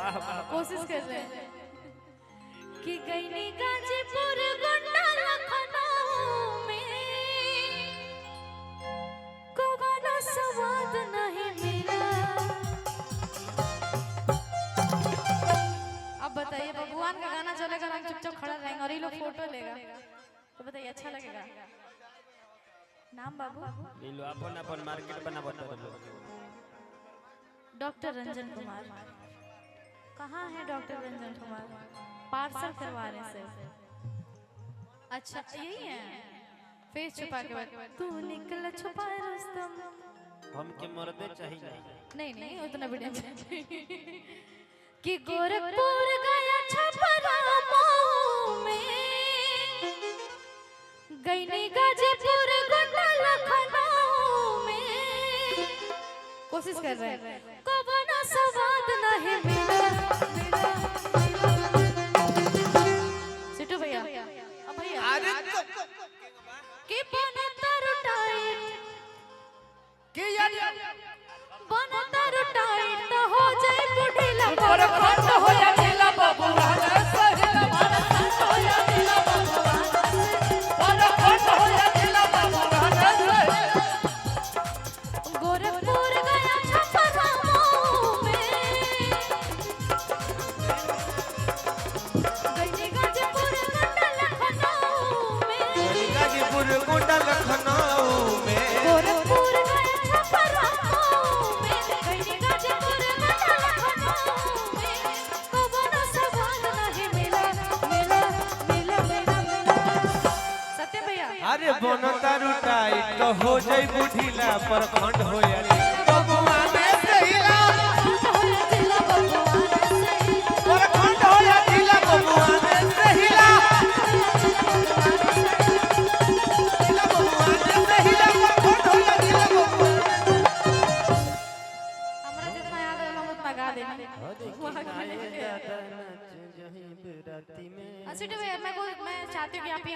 कोशिश कर रहे हैं कि गईनी गाजीपुर गोंडा लखनऊ में कोवाना स्वाद नहीं मिला। अब बताइए भगवान का गाना चलेगा हम चुपचाप खड़ा रहेंगे और ये लोग फोटो लेगा तो बताइए अच्छा लगेगा? नाम बाबू ये लो अपन अपन मार्केट बना बता दो। डॉक्टर रंजन कुमार। कहाँ है डॉक्टर रंजन कुमार? पार्सल करवा रहे हैं सर। अच्छा यही है फेस छुपा के बाद तू निकल छुपाए रुस्तम हम के मर्दे चाहिए नहीं नहीं उतना वीडियो चाहिए कि गोरखपुर गया छपरा मऊ में गईनी गाजीपुर गोंडा लखनऊ में कोशिश कर रहे हैं कोवाना स्वाद नहीं मिला। सिटू भैया अब भैया अरे के बनता रुटाइट के यार बनता रुटाइट तो हो जाए बुढ़ीला पर खंड हो या ढीला बबुआ सहिला मारत हो या ढीला बबुआ पर खंड हो या ढीला बबुआ गोरखपुर गया छपरा मऊ में गईनी गाजीपुर गोंडा लखनऊ में गाजीपुर गोंडा लखनऊ में गोरखपुर गया छपरा मऊ में गईनी गाजीपुर गोंडा लखनऊ में कोवाना स्वाद नहीं मिला मिला मिला मिला मिला। सत्य भैया अरे बनता रुटाई तो हो जाई बुढ़ीला पर खंड हो या बबुआ में सहिला पर खंड हो या ढीला बबुआ में सहिला ढीला बबुआ में सहिला पर खंड हो या ढीला बबुआ हमरा जितना याद है हम उतना गा देंगे। जहीं बेराती में अच्छा भैया मैं चाहती हूँ कि आप ये